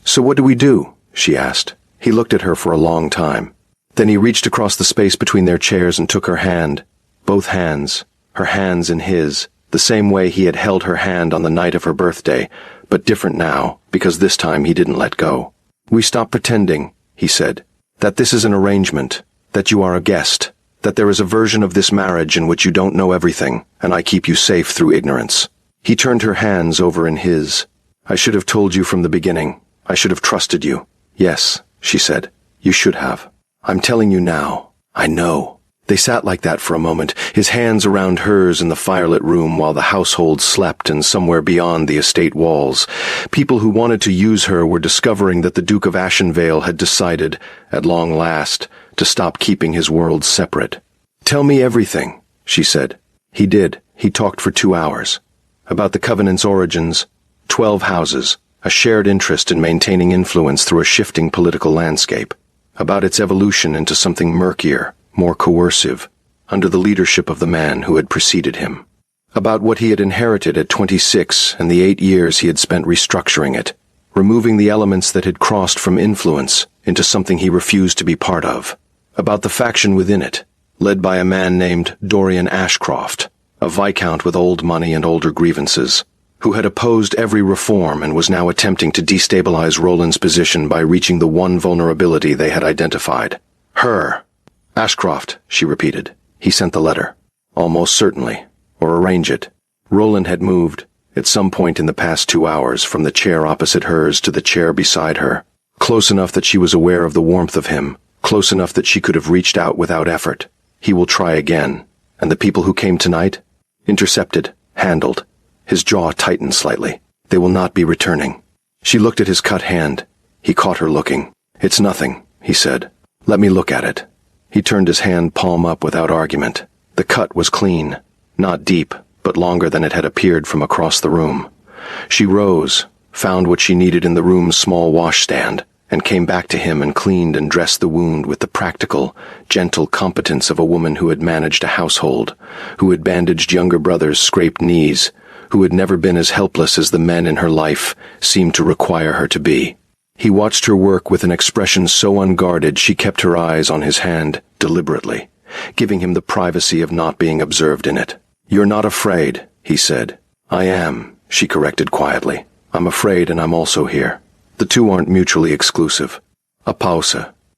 So what do we do? She asked. He looked at her for a long time. Then he reached across the space between their chairs and took her hand. Both hands. Her hands in his. The same way he had held her hand on the night of her birthday, but different now, because this time he didn't let go. We stop pretending, he said, that this is an arrangement, that you are a guest, that there is a version of this marriage in which you don't know everything, and I keep you safe through ignorance. He turned her hands over in his. I should have told you from the beginning. I should have trusted you. Yes, she said, you should have. I'm telling you now. I know. They sat like that for a moment, his hands around hers in the firelit room while the household slept and somewhere beyond the estate walls. People who wanted to use her were discovering that the Duke of Ashenvale had decided, at long last, to stop keeping his worlds separate. Tell me everything, she said. He did. He talked for 2 hours. About the Covenant's origins, 12 houses, a shared interest in maintaining influence through a shifting political landscape. About its evolution into something murkier, more coercive, under the leadership of the man who had preceded him. About what he had inherited at 26 and the 8 years he had spent restructuring it, removing the elements that had crossed from influence into something he refused to be part of. About the faction within it, led by a man named Dorian Ashcroft, a viscount with old money and older grievances, who had opposed every reform and was now attempting to destabilize Roland's position by reaching the one vulnerability they had identified. Her. Ashcroft, she repeated. He sent the letter. Almost certainly. Or arrange it. Roland had moved, at some point in the past 2 hours, from the chair opposite hers to the chair beside her, close enough that she was aware of the warmth of him, close enough that she could have reached out without effort. He will try again. And the people who came tonight? Intercepted. Handled. His jaw tightened slightly. They will not be returning. She looked at his cut hand. He caught her looking. It's nothing, he said. Let me look at it. He turned his hand palm up without argument. The cut was clean. Not deep, but longer than it had appeared from across the room. She rose, found what she needed in the room's small washstand, and came back to him and cleaned and dressed the wound with the practical, gentle competence of a woman who had managed a household, who had bandaged younger brothers' scraped knees, who had never been as helpless as the men in her life seemed to require her to be. He watched her work with an expression so unguarded she kept her eyes on his hand deliberately, giving him the privacy of not being observed in it. "You're not afraid," he said. "I am," she corrected quietly. "I'm afraid and I'm also here. The two aren't mutually exclusive." A pause.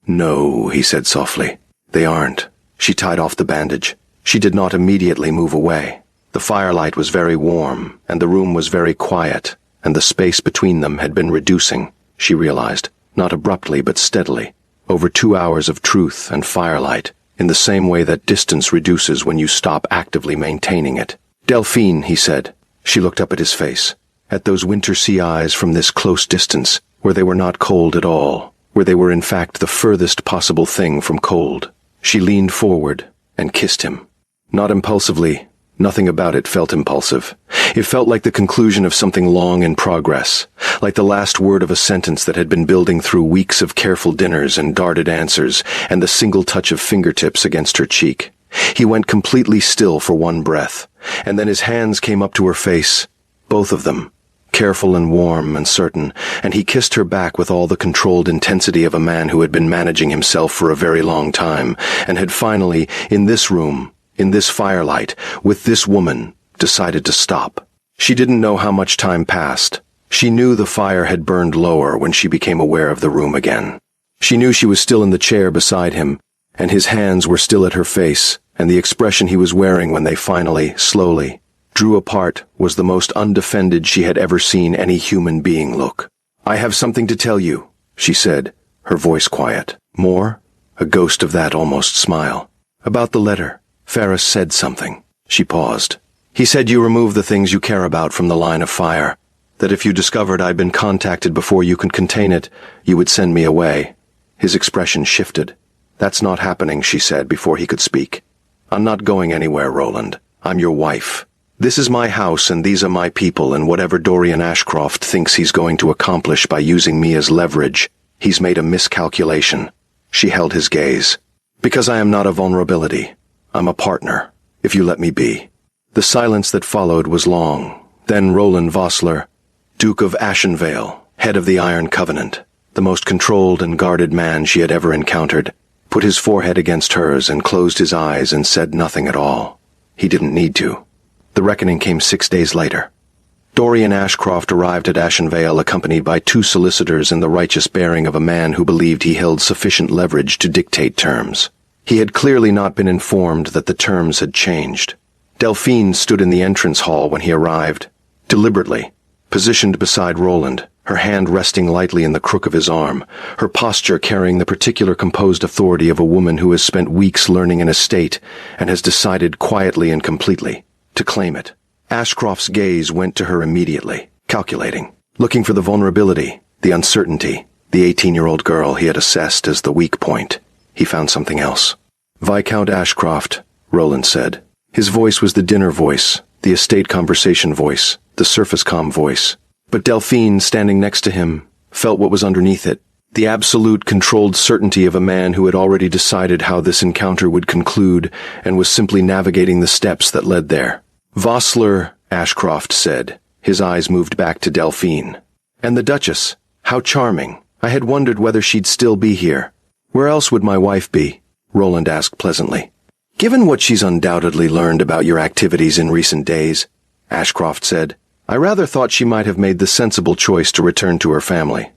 "No," he said softly. "They aren't." She tied off the bandage. She did not immediately move away. The firelight was very warm, and the room was very quiet, and the space between them had been reducing, she realized, not abruptly but steadily, over 2 hours of truth and firelight, in the same way that distance reduces when you stop actively maintaining it. "Delphine," he said. She looked up at his face, at those winter sea eyes from this close distance, where they were not cold at all, where they were in fact the furthest possible thing from cold. She leaned forward and kissed him. Not impulsively. Nothing about it felt impulsive. It felt like the conclusion of something long in progress, like the last word of a sentence that had been building through weeks of careful dinners and guarded answers, and the single touch of fingertips against her cheek. He went completely still for one breath, and then his hands came up to her face, both of them, careful and warm and certain, and he kissed her back with all the controlled intensity of a man who had been managing himself for a very long time, and had finally, in this room, in this firelight, with this woman, decided to stop. She didn't know how much time passed. She knew the fire had burned lower when she became aware of the room again. She knew she was still in the chair beside him, and his hands were still at her face, and the expression he was wearing when they finally, slowly, drew apart was the most undefended she had ever seen any human being look. "I have something to tell you," she said, her voice quiet. "More?" A ghost of that almost smile. "About the letter. Ferris said something." She paused. "He said you remove the things you care about from the line of fire, that if you discovered I'd been contacted before you could contain it, you would send me away." His expression shifted. "That's not happening," she said before he could speak. "I'm not going anywhere, Roland. I'm your wife. This is my house and these are my people, and whatever Dorian Ashcroft thinks he's going to accomplish by using me as leverage, he's made a miscalculation." She held his gaze. "Because I am not a vulnerability. I'm a partner, if you let me be." The silence that followed was long. Then Roland Vossler, Duke of Ashenvale, head of the Iron Covenant, the most controlled and guarded man she had ever encountered, put his forehead against hers and closed his eyes and said nothing at all. He didn't need to. The reckoning came 6 days later. Dorian Ashcroft arrived at Ashenvale accompanied by 2 solicitors in the righteous bearing of a man who believed he held sufficient leverage to dictate terms. He had clearly not been informed that the terms had changed. Delphine stood in the entrance hall when he arrived, deliberately, positioned beside Roland, her hand resting lightly in the crook of his arm, her posture carrying the particular composed authority of a woman who has spent weeks learning an estate and has decided quietly and completely to claim it. Ashcroft's gaze went to her immediately, calculating, looking for the vulnerability, the uncertainty, the 18-year-old girl he had assessed as the weak point. He found something else. "Viscount Ashcroft," Roland said. His voice was the dinner voice, the estate conversation voice, the surface comm voice. But Delphine, standing next to him, felt what was underneath it, the absolute controlled certainty of a man who had already decided how this encounter would conclude and was simply navigating the steps that led there. "Vossler," Ashcroft said. His eyes moved back to Delphine. "And the Duchess. How charming. I had wondered whether she'd still be here." "Where else would my wife be?" Roland asked pleasantly. "Given what she's undoubtedly learned about your activities in recent days," Ashcroft said, "I rather thought she might have made the sensible choice to return to her family."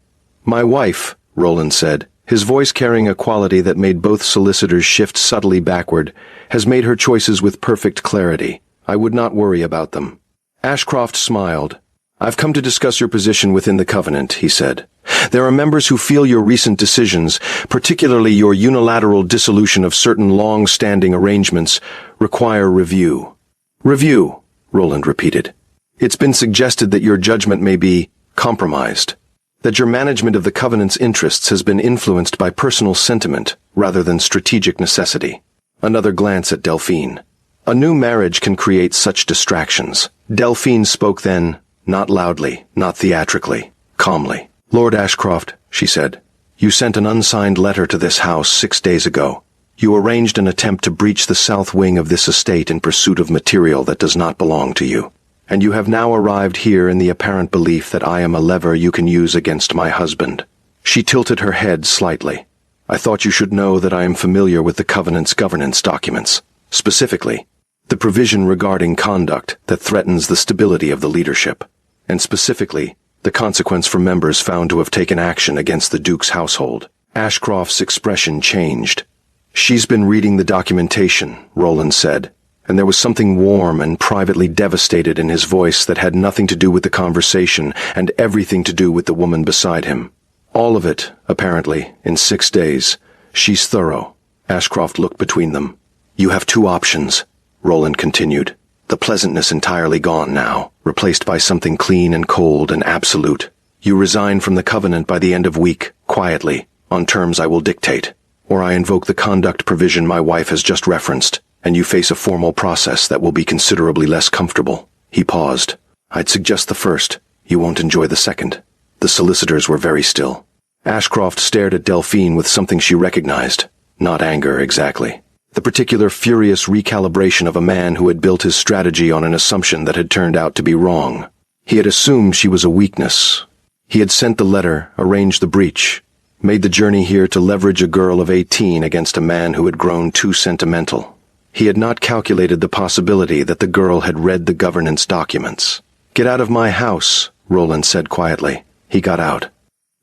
"My wife," Roland said, his voice carrying a quality that made both solicitors shift subtly backward, "has made her choices with perfect clarity. I would not worry about them." Ashcroft smiled. "I've come to discuss your position within the Covenant," he said. "There are members who feel your recent decisions, particularly your unilateral dissolution of certain long-standing arrangements, require review." "Review," Roland repeated. "It's been suggested that your judgment may be compromised, that your management of the Covenant's interests has been influenced by personal sentiment rather than strategic necessity." Another glance at Delphine. "A new marriage can create such distractions." Delphine spoke then, not loudly, not theatrically, calmly. "Lord Ashcroft," she said, "you sent an unsigned letter to this house 6 days ago. You arranged an attempt to breach the south wing of this estate in pursuit of material that does not belong to you. And you have now arrived here in the apparent belief that I am a lever you can use against my husband." She tilted her head slightly. "I thought you should know that I am familiar with the Covenant's governance documents. Specifically, the provision regarding conduct that threatens the stability of the leadership. And specifically, the consequence for members found to have taken action against the Duke's household." Ashcroft's expression changed. "She's been reading the documentation," Roland said, and there was something warm and privately devastated in his voice that had nothing to do with the conversation and everything to do with the woman beside him. "All of it, apparently, in 6 days. She's thorough." Ashcroft looked between them. "You have 2 options," Roland continued. "The pleasantness entirely gone now, replaced by something clean and cold and absolute. You resign from the Covenant by the end of week, quietly, on terms I will dictate. Or I invoke the conduct provision my wife has just referenced, and you face a formal process that will be considerably less comfortable." He paused. "I'd suggest the first. You won't enjoy the second." The solicitors were very still. Ashcroft stared at Delphine with something she recognized. Not anger, exactly. The particular furious recalibration of a man who had built his strategy on an assumption that had turned out to be wrong. He had assumed she was a weakness. He had sent the letter, arranged the breach, made the journey here to leverage a girl of 18 against a man who had grown too sentimental. He had not calculated the possibility that the girl had read the governance documents. "Get out of my house," Roland said quietly. He got out.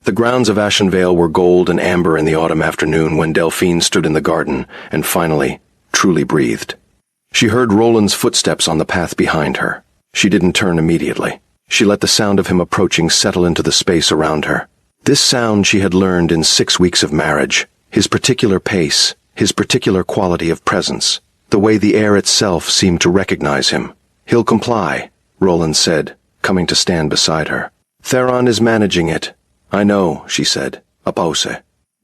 The grounds of Ashenvale were gold and amber in the autumn afternoon when Delphine stood in the garden and finally, truly breathed. She heard Roland's footsteps on the path behind her. She didn't turn immediately. She let the sound of him approaching settle into the space around her. This sound she had learned in 6 weeks of marriage, his particular pace, his particular quality of presence, the way the air itself seemed to recognize him. "He'll comply," Roland said, coming to stand beside her. "Theron is managing it." "I know," she said. "A pause.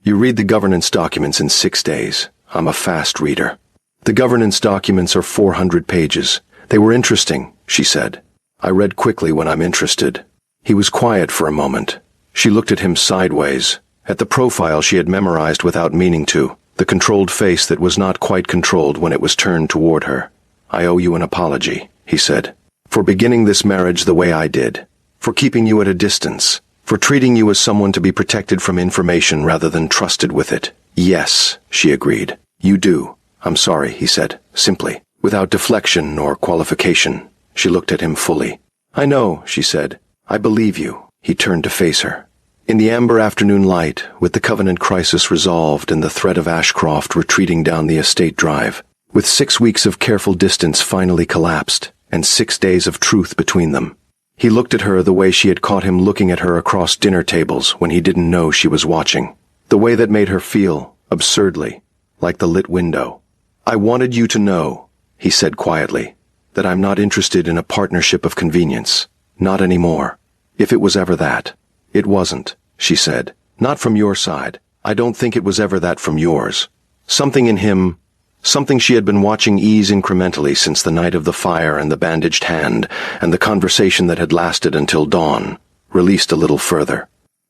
You read the governance documents in 6 days. I'm a fast reader." "The governance documents are 400 pages. They were interesting," she said. "I read quickly when I'm interested." He was quiet for a moment. She looked at him sideways, at the profile she had memorized without meaning to, the controlled face that was not quite controlled when it was turned toward her. "I owe you an apology," he said, "for beginning this marriage the way I did, for keeping you at a distance, for treating you as someone to be protected from information rather than trusted with it." "Yes," she agreed. "You do." "I'm sorry," he said, simply, without deflection nor qualification. She looked at him fully. "I know," she said. "I believe you." He turned to face her. In the amber afternoon light, with the Covenant crisis resolved and the threat of Ashcroft retreating down the estate drive, with 6 weeks of careful distance finally collapsed, and 6 days of truth between them, he looked at her the way she had caught him looking at her across dinner tables when he didn't know she was watching. The way that made her feel, absurdly, like the lit window. "I wanted you to know," he said quietly, "that I'm not interested in a partnership of convenience. Not anymore. If it was ever that." "It wasn't," she said. "Not from your side. I don't think it was ever that from yours." Something in him, something she had been watching ease incrementally since the night of the fire and the bandaged hand, and the conversation that had lasted until dawn, released a little further.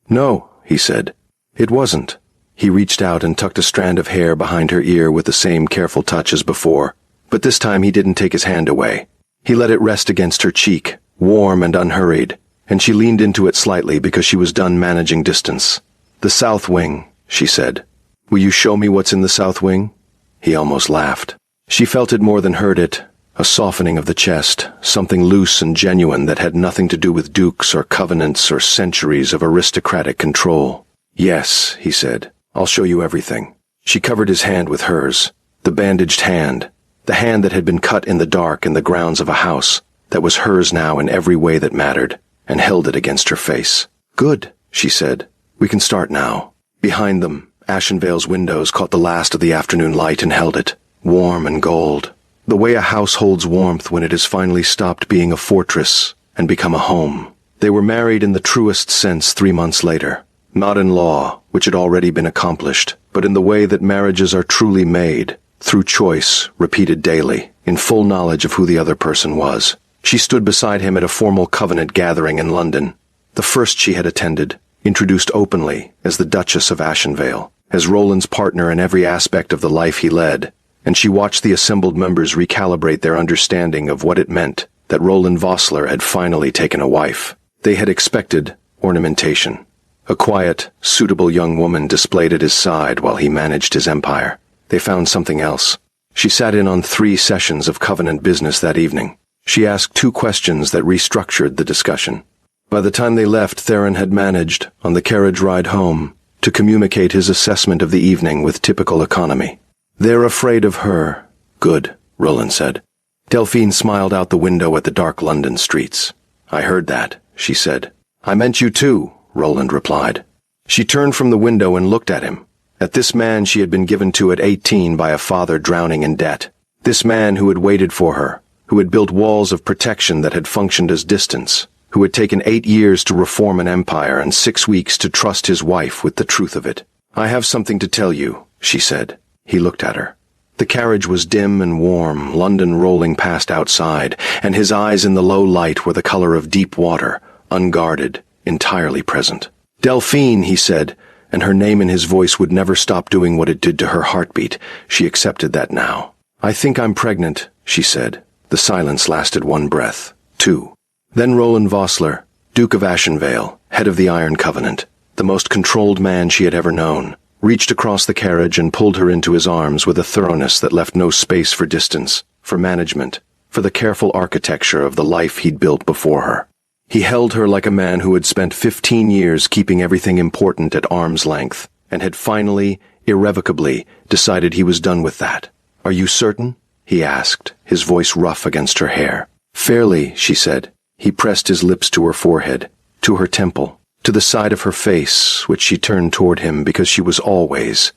"No," he said. "It wasn't." He reached out and tucked a strand of hair behind her ear with the same careful touch as before, but this time he didn't take his hand away. He let it rest against her cheek, warm and unhurried, and she leaned into it slightly because she was done managing distance. "The south wing," she said. "Will you show me what's in the south wing?" He almost laughed. She felt it more than heard it, a softening of the chest, something loose and genuine that had nothing to do with dukes or covenants or centuries of aristocratic control. "Yes," he said. "I'll show you everything." She covered his hand with hers, the bandaged hand, the hand that had been cut in the dark in the grounds of a house, that was hers now in every way that mattered, and held it against her face. "Good," she said. "We can start now." Behind them, Ashenvale's windows caught the last of the afternoon light and held it, warm and gold. The way a house holds warmth when it has finally stopped being a fortress and become a home. They were married in the truest sense 3 months later. Not in law, which had already been accomplished, but in the way that marriages are truly made, through choice, repeated daily, in full knowledge of who the other person was. She stood beside him at a formal covenant gathering in London, the first she had attended, introduced openly as the Duchess of Ashenvale, as Roland's partner in every aspect of the life he led, and she watched the assembled members recalibrate their understanding of what it meant that Roland Vossler had finally taken a wife. They had expected ornamentation. A quiet, suitable young woman displayed at his side while he managed his empire. They found something else. She sat in on 3 sessions of covenant business that evening. She asked 2 questions that restructured the discussion. By the time they left, Theron had managed, on the carriage ride home, to communicate his assessment of the evening with typical economy. "They're afraid of her." "Good," Roland said. Delphine smiled out the window at the dark London streets. "I heard that," she said. "I meant you too," Roland replied. She turned from the window and looked at him, at this man she had been given to at 18 by a father drowning in debt. This man who had waited for her, who had built walls of protection that had functioned as distance, who had taken 8 years to reform an empire and 6 weeks to trust his wife with the truth of it. "I have something to tell you," she said. He looked at her. The carriage was dim and warm, London rolling past outside, and his eyes in the low light were the color of deep water, unguarded, entirely present. "Delphine," he said, and her name in his voice would never stop doing what it did to her heartbeat. She accepted that now. "I think I'm pregnant," she said. The silence lasted 1 breath, 2. Then Roland Vossler, Duke of Ashenvale, head of the Iron Covenant, the most controlled man she had ever known, reached across the carriage and pulled her into his arms with a thoroughness that left no space for distance, for management, for the careful architecture of the life he'd built before her. He held her like a man who had spent 15 years keeping everything important at arm's length, and had finally, irrevocably, decided he was done with that. "Are you certain?" he asked, his voice rough against her hair. "Fairly," she said. He pressed his lips to her forehead, to her temple, to the side of her face, which she turned toward him because she was always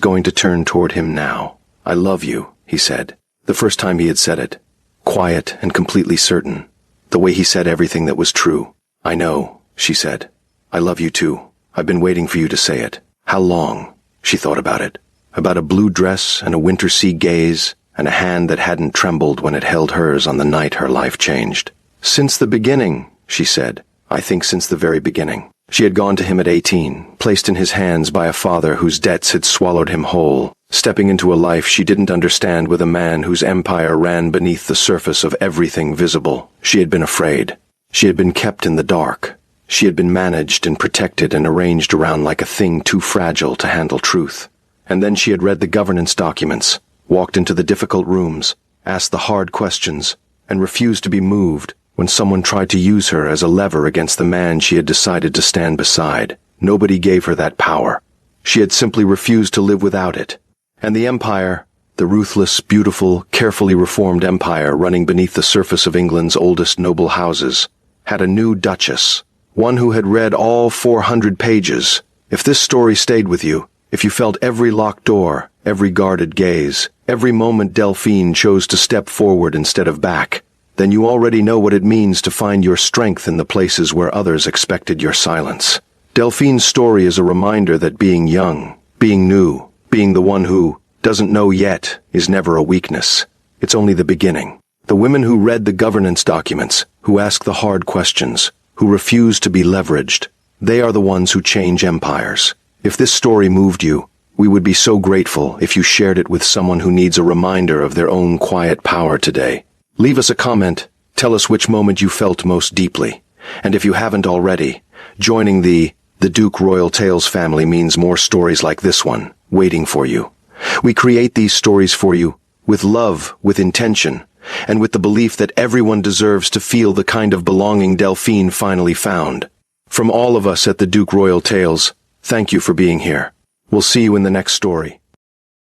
going to turn toward him now. "I love you," he said, the first time he had said it. Quiet and completely certain, the way he said everything that was true. "I know," she said. "I love you too. I've been waiting for you to say it." How long? She thought about it. About a blue dress and a winter sea gaze, and a hand that hadn't trembled when it held hers on the night her life changed. "Since the beginning," she said. "I think since the very beginning." She had gone to him at 18, placed in his hands by a father whose debts had swallowed him whole, stepping into a life she didn't understand with a man whose empire ran beneath the surface of everything visible. She had been afraid. She had been kept in the dark. She had been managed and protected and arranged around like a thing too fragile to handle truth. And then she had read the governance documents, walked into the difficult rooms, asked the hard questions, and refused to be moved when someone tried to use her as a lever against the man she had decided to stand beside. Nobody gave her that power. She had simply refused to live without it. And the empire, the ruthless, beautiful, carefully reformed empire running beneath the surface of England's oldest noble houses, had a new duchess, one who had read all 400 pages. If this story stayed with you, if you felt every locked door, every guarded gaze, every moment Delphine chose to step forward instead of back, then you already know what it means to find your strength in the places where others expected your silence. Delphine's story is a reminder that being young, being new, being the one who doesn't know yet is never a weakness. It's only the beginning. The women who read the governance documents, who ask the hard questions, who refuse to be leveraged, they are the ones who change empires. If this story moved you, we would be so grateful if you shared it with someone who needs a reminder of their own quiet power today. Leave us a comment. Tell us which moment you felt most deeply. And if you haven't already, joining the Duke Royal Tales family means more stories like this one, waiting for you. We create these stories for you, with love, with intention, and with the belief that everyone deserves to feel the kind of belonging Delphine finally found. From all of us at the Duke Royal Tales, thank you for being here. We'll see you in the next story.